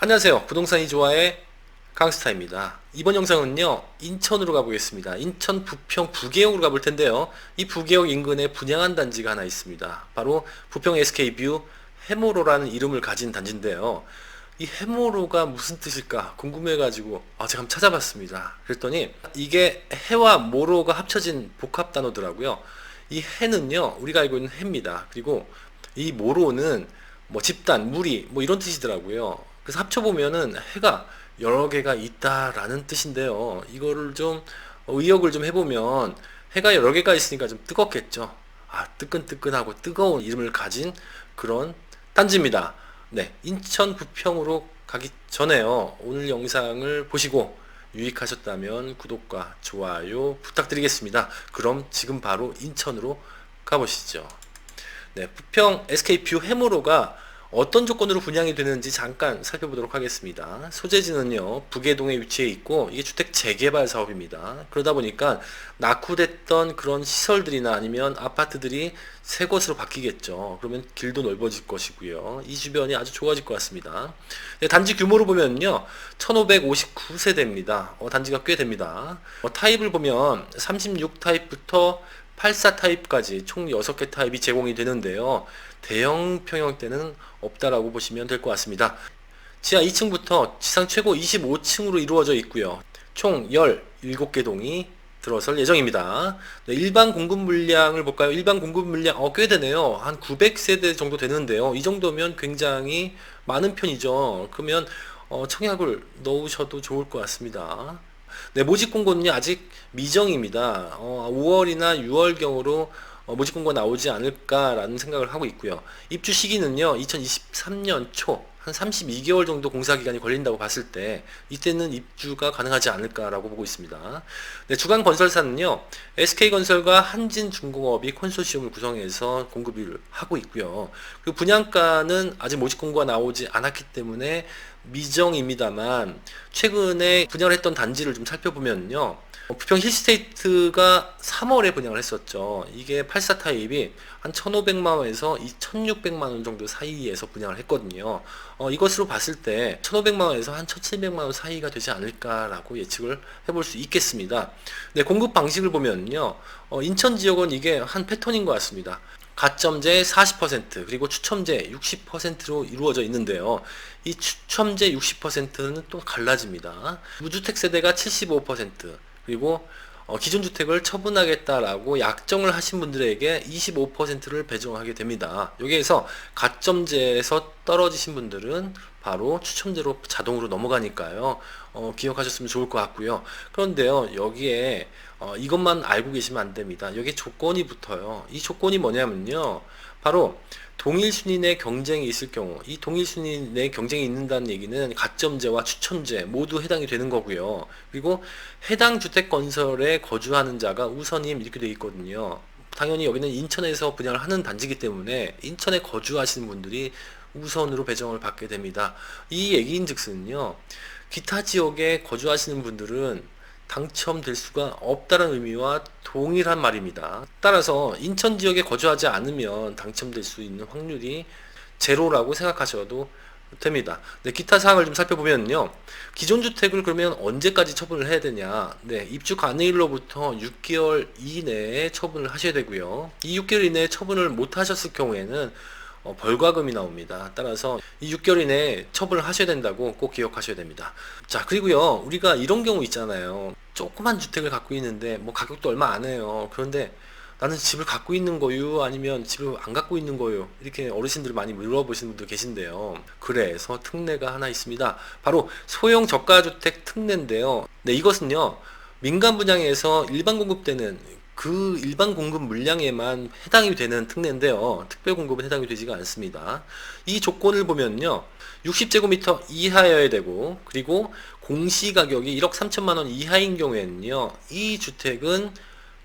안녕하세요. 부동산이 좋아의 강스타입니다. 이번 영상은요, 인천으로 가보겠습니다. 인천 부평 부계역으로 가볼 텐데요. 이 부계역 인근에 분양한 단지가 하나 있습니다. 바로 부평 SK뷰 해모로라는 이름을 가진 단지인데요. 이 해모로가 무슨 뜻일까 궁금해가지고 제가 한번 찾아봤습니다. 그랬더니 이게 해와 모로가 합쳐진 복합 단어더라고요. 이 해는요, 우리가 알고 있는 해입니다. 그리고 이 모로는 뭐 집단, 무리, 뭐 이런 뜻이더라고요. 그래서 합쳐보면은 해가 여러 개가 있다라는 뜻인데요. 이거를 좀 의역을 좀 해보면 해가 여러 개가 있으니까 좀 뜨겁겠죠. 뜨끈뜨끈하고 뜨거운 이름을 가진 그런 단지입니다. 네, 인천 부평으로 가기 전에요. 오늘 영상을 보시고 유익하셨다면 구독과 좋아요 부탁드리겠습니다. 그럼 지금 바로 인천으로 가보시죠. 네, 부평 SK뷰 해모로가 어떤 조건으로 분양이 되는지 잠깐 살펴보도록 하겠습니다. 소재지는요, 북계동에 위치해 있고 이게 주택 재개발 사업입니다. 그러다 보니까 낙후됐던 그런 시설들이나 아니면 아파트들이 새 곳으로 바뀌겠죠. 그러면 길도 넓어질 것이고요. 이 주변이 아주 좋아질 것 같습니다. 네, 단지 규모로 보면요, 1559세대입니다. 단지가 꽤 됩니다. 타입을 보면 36 타입부터 84 타입까지 총 6개 타입이 제공이 되는데요. 대형 평형대는 없다라고 보시면 될 것 같습니다. 지하 2층부터 지상 최고 25층으로 이루어져 있고요. 총 17개 동이 들어설 예정입니다. 네, 일반 공급 물량을 볼까요? 일반 공급 물량 꽤 되네요. 한 900세대 정도 되는데요. 이 정도면 굉장히 많은 편이죠. 그러면 청약을 넣으셔도 좋을 것 같습니다. 네, 모집 공고는요, 아직 미정입니다. 5월이나 6월경으로 모집 공고 나오지 않을까라는 생각을 하고 있고요. 입주 시기는요, 2023년 초, 한 32개월 정도 공사 기간이 걸린다고 봤을 때, 이때는 입주가 가능하지 않을까라고 보고 있습니다. 네, 주간 건설사는요, SK건설과 한진중공업이 컨소시엄을 구성해서 공급을 하고 있고요. 그 분양가는 아직 모집 공고가 나오지 않았기 때문에 미정입니다만, 최근에 분양을 했던 단지를 좀 살펴보면요, 부평 힐스테이트가 3월에 분양을 했었죠. 이게 84 타입이 한 1,500만원에서 2,600만원 정도 사이에서 분양을 했거든요. 이것으로 봤을 때 1,500만원에서 한 1,700만원 사이가 되지 않을까라고 예측을 해볼 수 있겠습니다. 네, 공급 방식을 보면요, 인천 지역은 이게 한 패턴인 것 같습니다. 가점제 40% 그리고 추첨제 60%로 이루어져 있는데요. 이 추첨제 60%는 또 갈라집니다. 무주택 세대가 75%, 그리고 기존 주택을 처분하겠다라고 약정을 하신 분들에게 25%를 배정하게 됩니다. 여기에서 가점제에서 떨어지신 분들은 바로 추첨제로 자동으로 넘어가니까요. 기억하셨으면 좋을 것 같고요. 그런데요, 여기에 이것만 알고 계시면 안 됩니다. 여기에 조건이 붙어요. 이 조건이 뭐냐면요, 바로 동일 순위 경쟁이 있을 경우, 이 동일 순위 경쟁이 있는다는 얘기는 가점제와 추첨제 모두 해당이 되는 거고요. 그리고 해당 주택 건설에 거주하는 자가 우선임 이렇게 되어 있거든요. 당연히 여기는 인천에서 분양을 하는 단지이기 때문에 인천에 거주하시는 분들이 우선으로 배정을 받게 됩니다. 이 얘기인즉슨요, 기타 지역에 거주하시는 분들은 당첨될 수가 없다는 의미와 동일한 말입니다. 따라서 인천 지역에 거주하지 않으면 당첨될 수 있는 확률이 제로라고 생각하셔도 됩니다. 네, 기타 사항을 좀 살펴보면요, 기존 주택을 그러면 언제까지 처분을 해야 되냐. 네, 입주 가능일로부터 6개월 이내에 처분을 하셔야 되고요. 이 6개월 이내에 처분을 못 하셨을 경우에는 벌과금이 나옵니다. 따라서 이 6개월 이내에 처분을 하셔야 된다고 꼭 기억하셔야 됩니다. 자, 그리고요, 우리가 이런 경우 있잖아요. 조그만 주택을 갖고 있는데 뭐 가격도 얼마 안 해요. 그런데 나는 집을 갖고 있는 거요, 아니면 집을 안 갖고 있는 거요, 이렇게 어르신들 많이 물어보시는 분들 계신데요. 그래서 특례가 하나 있습니다. 바로 소형 저가주택 특례인데요. 네, 이것은요, 민간 분양에서 일반 공급되는 그 일반 공급 물량에만 해당이 되는 특례인데요. 특별 공급은 해당이 되지가 않습니다. 이 조건을 보면요, 60제곱미터 이하여야 되고, 그리고 공시가격이 1억 3천만 원 이하인 경우에는요, 이 주택은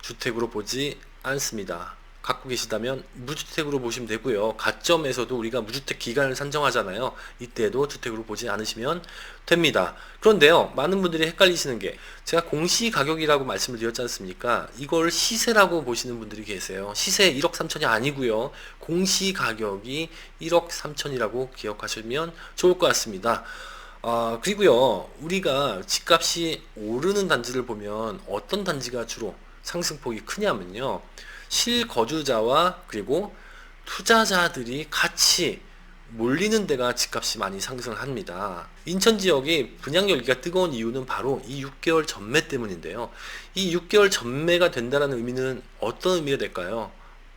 주택으로 보지 않습니다. 갖고 계시다면 무주택으로 보시면 되고요. 가점에서도 우리가 무주택 기간을 산정하잖아요. 이때도 주택으로 보지 않으시면 됩니다. 그런데요, 많은 분들이 헷갈리시는 게, 제가 공시가격이라고 말씀을 드렸지 않습니까? 이걸 시세라고 보시는 분들이 계세요. 시세 1억 3천이 아니고요, 공시가격이 1억 3천이라고 기억하시면 좋을 것 같습니다. 그리고요, 우리가 집값이 오르는 단지를 보면 어떤 단지가 주로 상승폭이 크냐면요, 실거주자와 그리고 투자자들이 같이 몰리는 데가 집값이 많이 상승을 합니다. 인천 지역이 분양 열기가 뜨거운 이유는 바로 이 6개월 전매 때문인데요. 이 6개월 전매가 된다는 의미는 어떤 의미가 될까요?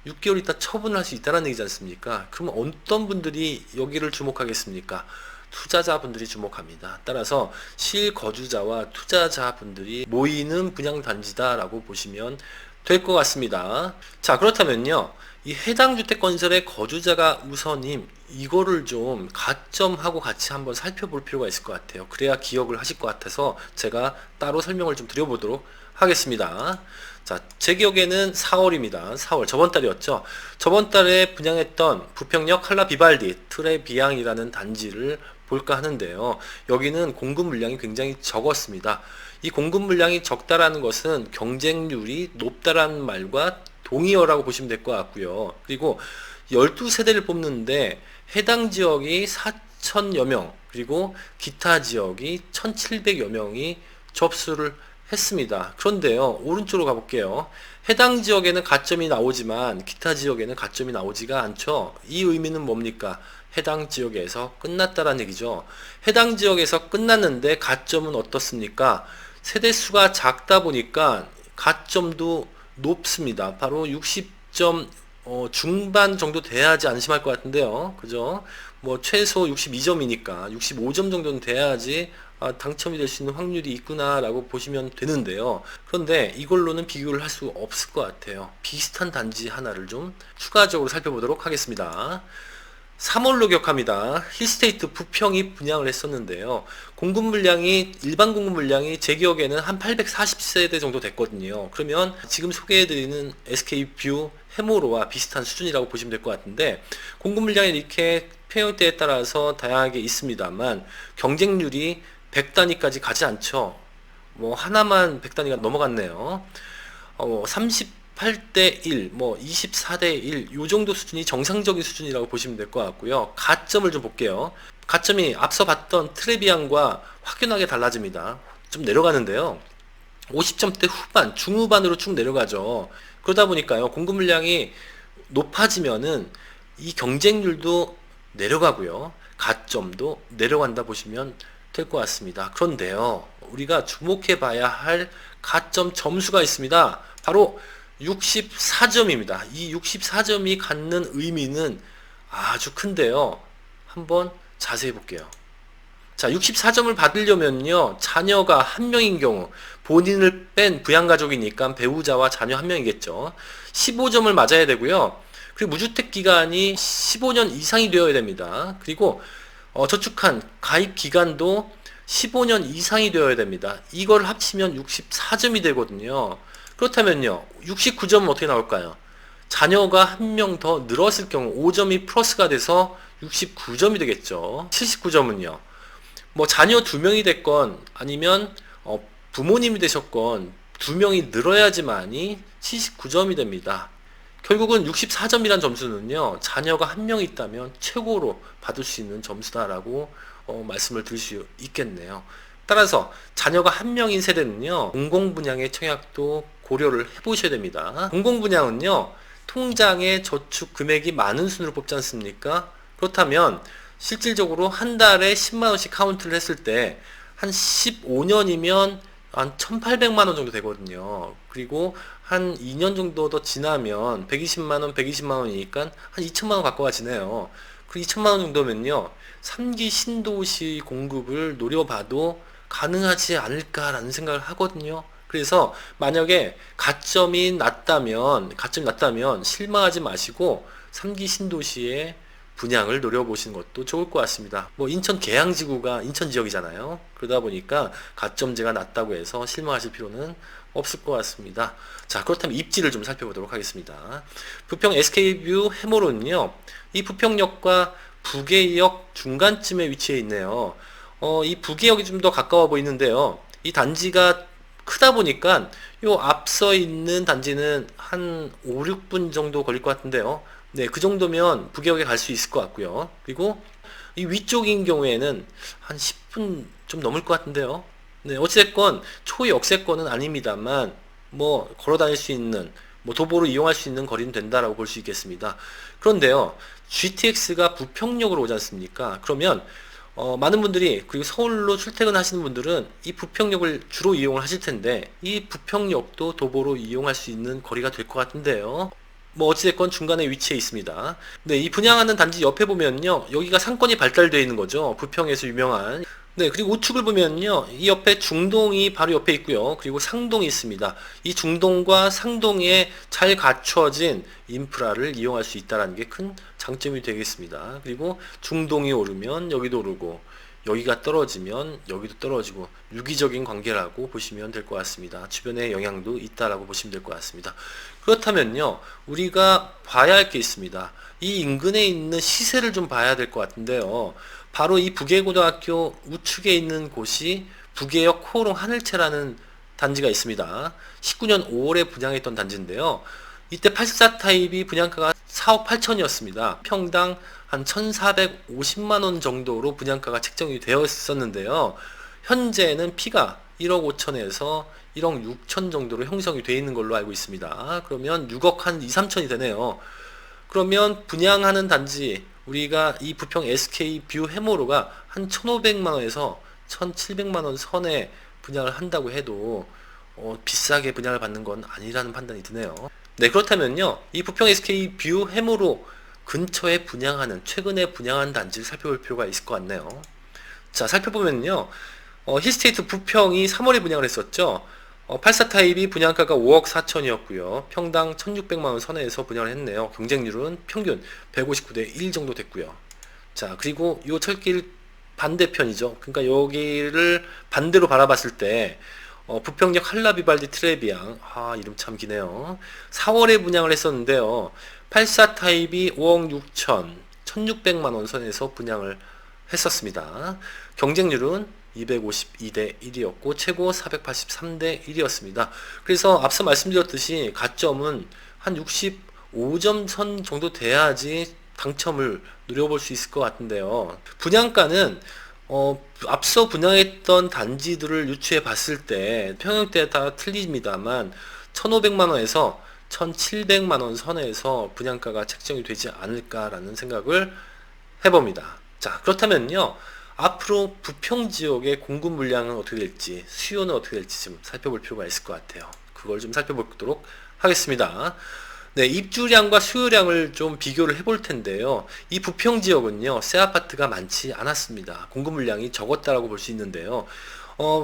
6개월 있다 처분을 할 수 있다는 얘기지 않습니까? 그러면 어떤 분들이 여기를 주목하겠습니까? 투자자분들이 주목합니다. 따라서 실거주자와 투자자분들이 모이는 분양단지다라고 보시면 될 것 같습니다. 자, 그렇다면요, 이 해당 주택 건설의 거주자가 우선임, 이거를 좀 가점하고 같이 한번 살펴볼 필요가 있을 것 같아요. 그래야 기억을 하실 것 같아서 제가 따로 설명을 좀 드려보도록 하겠습니다. 자, 제 기억에는 4월입니다. 4월, 저번 달이었죠. 저번 달에 분양했던 부평역 칼라 비발디 트레비앙이라는 단지를 볼까 하는데요. 여기는 공급 물량이 굉장히 적었습니다. 이 공급 물량이 적다라는 것은 경쟁률이 높다라는 말과 동의어라고 보시면 될 것 같고요. 그리고 12세대를 뽑는데 해당 지역이 4천여 명, 그리고 기타 지역이 1,700여 명이 접수를 했습니다. 그런데요, 오른쪽으로 가볼게요. 해당 지역에는 가점이 나오지만 기타 지역에는 가점이 나오지가 않죠. 이 의미는 뭡니까? 해당 지역에서 끝났다라는 얘기죠. 해당 지역에서 끝났는데 가점은 어떻습니까? 세대수가 작다 보니까 가점도 높습니다. 바로 60점 중반 정도 돼야지 안심할 것 같은데요. 그죠? 뭐 최소 62점이니까 65점 정도는 돼야지 당첨이 될 수 있는 확률이 있구나라고 보시면 되는데요. 그런데 이걸로는 비교를 할 수 없을 것 같아요. 비슷한 단지 하나를 좀 추가적으로 살펴보도록 하겠습니다. 3월로 기억합니다. 힐스테이트 부평이 분양을 했었는데요. 공급 물량이, 일반 공급 물량이 제 기억에는 한 840세대 정도 됐거든요. 그러면 지금 소개해드리는 SK뷰 해모로와 비슷한 수준이라고 보시면 될 것 같은데, 공급 물량이 이렇게 페어때에 따라서 다양하게 있습니다만 경쟁률이 100단위까지 가지 않죠. 뭐 하나만 100단위가 넘어갔네요. 38대 1, 뭐 24대 1, 요 정도 수준이 정상적인 수준이라고 보시면 될 것 같고요. 가점을 좀 볼게요. 가점이 앞서 봤던 트레비앙과 확연하게 달라집니다. 좀 내려가는데요. 50점대 후반, 중후반으로 쭉 내려가죠. 그러다 보니까요, 공급 물량이 높아지면은 이 경쟁률도 내려가고요. 가점도 내려간다 보시면 될 것 같습니다. 그런데요, 우리가 주목해 봐야 할 가점 점수가 있습니다. 바로 64점입니다. 이 64점이 갖는 의미는 아주 큰데요. 한번 자세히 볼게요. 자, 64점을 받으려면요, 자녀가 한 명인 경우, 본인을 뺀 부양가족이니까 배우자와 자녀 한 명이겠죠. 15점을 맞아야 되고요. 그리고 무주택 기간이 15년 이상이 되어야 됩니다. 그리고 저축한 가입 기간도 15년 이상이 되어야 됩니다. 이걸 합치면 64점이 되거든요. 그렇다면요, 69점은 어떻게 나올까요? 자녀가 한 명 더 늘었을 경우 5점이 플러스가 돼서 69점이 되겠죠. 79점은요, 뭐 자녀 2명이 됐건 아니면 부모님이 되셨건 2명이 늘어야지만이 79점이 됩니다. 결국은 64점이란 점수는요, 자녀가 한 명 있다면 최고로 받을 수 있는 점수다라고 말씀을 드릴 수 있겠네요. 따라서 자녀가 한 명인 세대는요, 공공분양의 청약도 고려를 해보셔야 됩니다. 공공분양은요, 통장에 저축 금액이 많은 순으로 뽑지 않습니까? 그렇다면 실질적으로 한 달에 10만원씩 카운트를 했을 때 한 15년이면 한 1,800만원 정도 되거든요. 그리고 한 2년 정도 더 지나면 120만원, 120만원이니까 한 2천만원 가까워지네요. 그 2천만원 정도면요, 3기 신도시 공급을 노려봐도 가능하지 않을까라는 생각을 하거든요. 그래서 만약에 가점이 낮다면 실망하지 마시고 3기 신도시에 분양을 노려보시는 것도 좋을 것 같습니다. 뭐 인천 계양지구가 인천 지역이잖아요. 그러다 보니까 가점제가 낮다고 해서 실망하실 필요는 없을 것 같습니다. 자, 그렇다면 입지를 좀 살펴보도록 하겠습니다. 부평 SK뷰 해모로는요, 이 부평역과 부계역 중간쯤에 위치해 있네요. 이 부계역이 좀 더 가까워 보이는데요. 이 단지가 크다 보니까 요 앞서 있는 단지는 한 5, 6분 정도 걸릴 것 같은데요. 네, 그 정도면 부계역에 갈 수 있을 것 같고요. 그리고 이 위쪽인 경우에는 한 10분 좀 넘을 것 같은데요. 네, 어찌됐건 초역세권은 아닙니다만 뭐 걸어 다닐 수 있는, 뭐 도보로 이용할 수 있는 거리는 된다라고 볼 수 있겠습니다. 그런데요, GTX가 부평역으로 오지 않습니까? 그러면 많은 분들이, 그리고 서울로 출퇴근하시는 분들은 이 부평역을 주로 이용을 하실 텐데, 이 부평역도 도보로 이용할 수 있는 거리가 될 것 같은데요. 뭐 어찌됐건 중간에 위치해 있습니다. 네, 이 분양하는 단지 옆에 보면요, 여기가 상권이 발달되어 있는 거죠. 부평에서 유명한. 네, 그리고 우측을 보면요, 이 옆에 중동이 바로 옆에 있고요. 그리고 상동이 있습니다. 이 중동과 상동에 잘 갖춰진 인프라를 이용할 수 있다는 게 큰 장점이 되겠습니다. 그리고 중동이 오르면 여기도 오르고, 여기가 떨어지면 여기도 떨어지고, 유기적인 관계라고 보시면 될 것 같습니다. 주변에 영향도 있다라고 보시면 될 것 같습니다. 그렇다면요, 우리가 봐야 할 게 있습니다. 이 인근에 있는 시세를 좀 봐야 될 것 같은데요. 바로 이 부계고등학교 우측에 있는 곳이 부계역 코오롱 하늘채라는 단지가 있습니다. 19년 5월에 분양했던 단지인데요. 이때 84 타입이 분양가가 4억 8천이었습니다. 평당 한 1,450만 원 정도로 분양가가 책정이 되어 있었는데요. 현재는 피가 1억 5천에서 1억 6천 정도로 형성이 되어 있는 걸로 알고 있습니다. 그러면 6억 한 2, 3천이 되네요. 그러면 분양하는 단지, 우리가 이 부평 SK 뷰 해모로가 한 1,500만 원에서 1,700만 원 선에 분양을 한다고 해도 비싸게 분양을 받는 건 아니라는 판단이 드네요. 네, 그렇다면요, 이 부평 SK 뷰 해모로 근처에 분양하는, 최근에 분양한 단지를 살펴볼 필요가 있을 것 같네요. 자, 살펴보면요, 힐스테이트 부평이 3월에 분양을 했었죠. 84 타입이 분양가가 5억 4천이었고요. 평당 1,600만 원 선에서 분양을 했네요. 경쟁률은 평균 159대 1 정도 됐고요. 자, 그리고 이 철길 반대편이죠. 그러니까 여기를 반대로 바라봤을 때 부평역 한라비발디 트레비앙, 이름 참 기네요. 4월에 분양을 했었는데요. 84 타입이 5억 6천, 1,600만 원 선에서 분양을 했었습니다. 경쟁률은 252대 1이었고 최고 483대 1이었습니다. 그래서 앞서 말씀드렸듯이 가점은 한 65점 선 정도 돼야지 당첨을 누려볼 수 있을 것 같은데요. 분양가는 앞서 분양했던 단지들을 유추해 봤을 때 평형대에 따라 틀립니다만 1,500만 원에서 1,700만 원 선에서 분양가가 책정이 되지 않을까라는 생각을 해봅니다. 자, 그렇다면요, 앞으로 부평 지역의 공급 물량은 어떻게 될지, 수요는 어떻게 될지 좀 살펴볼 필요가 있을 것 같아요. 그걸 좀 살펴보도록 하겠습니다. 네, 입주량과 수요량을 좀 비교를 해볼 텐데요. 이 부평 지역은요, 새 아파트가 많지 않았습니다. 공급 물량이 적었다라고 볼 수 있는데요.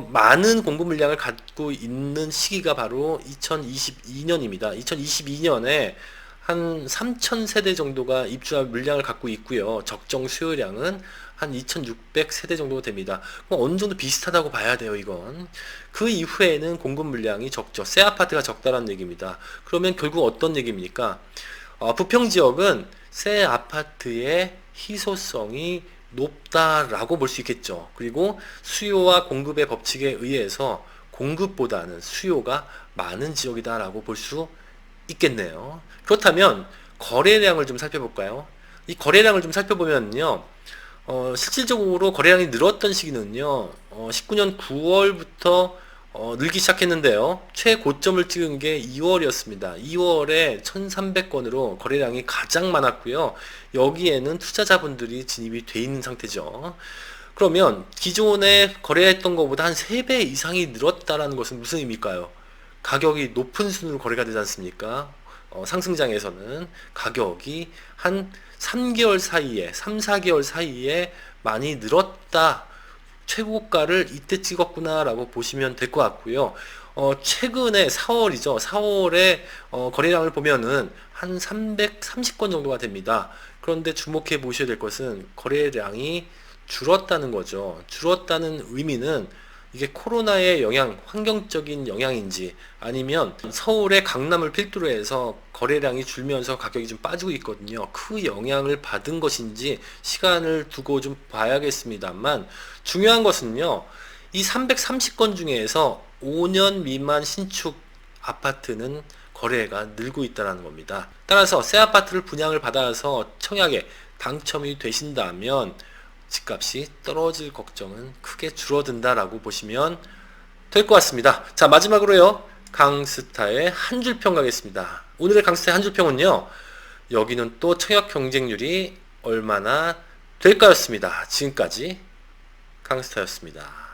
많은 공급 물량을 갖고 있는 시기가 바로 2022년입니다. 2022년에 한 3,000세대 정도가 입주 물량을 갖고 있고요. 적정 수요량은 한 2,600세대 정도 됩니다. 어느 정도 비슷하다고 봐야 돼요, 이건. 그 이후에는 공급 물량이 적죠. 새 아파트가 적다라는 얘기입니다. 그러면 결국 어떤 얘기입니까? 부평 지역은 새 아파트의 희소성이 높다라고 볼 수 있겠죠. 그리고 수요와 공급의 법칙에 의해서 공급보다는 수요가 많은 지역이다라고 볼 수 있겠네요. 그렇다면 거래량을 좀 살펴볼까요? 이 거래량을 좀 살펴보면요, 실질적으로 거래량이 늘었던 시기는요, 19년 9월부터 늘기 시작했는데요. 최고점을 찍은 게 2월이었습니다. 2월에 1,300건으로 거래량이 가장 많았고요. 여기에는 투자자분들이 진입이 돼 있는 상태죠. 그러면 기존에 거래했던 것보다 한 3배 이상이 늘었다라는 것은 무슨 의미일까요? 가격이 높은 순으로 거래가 되지 않습니까? 상승장에서는 가격이 한 3개월 사이에, 3, 4개월 사이에 많이 늘었다. 최고가를 이때 찍었구나 라고 보시면 될 것 같고요. 최근에 4월이죠. 4월에 거래량을 보면은 한 330건 정도가 됩니다. 그런데 주목해 보셔야 될 것은 거래량이 줄었다는 거죠. 줄었다는 의미는 이게 코로나의 영향, 환경적인 영향인지, 아니면 서울의 강남을 필두로 해서 거래량이 줄면서 가격이 좀 빠지고 있거든요. 그 영향을 받은 것인지 시간을 두고 좀 봐야겠습니다만, 중요한 것은요, 이 330건 중에서 5년 미만 신축 아파트는 거래가 늘고 있다는 겁니다. 따라서 새 아파트를 분양을 받아서 청약에 당첨이 되신다면 집값이 떨어질 걱정은 크게 줄어든다라고 보시면 될 것 같습니다. 자, 마지막으로요. 강스타의 한 줄평 가겠습니다. 오늘의 강스타의 한 줄평은요. 여기는 또 청약 경쟁률이 얼마나 될까였습니다. 지금까지 강스타였습니다.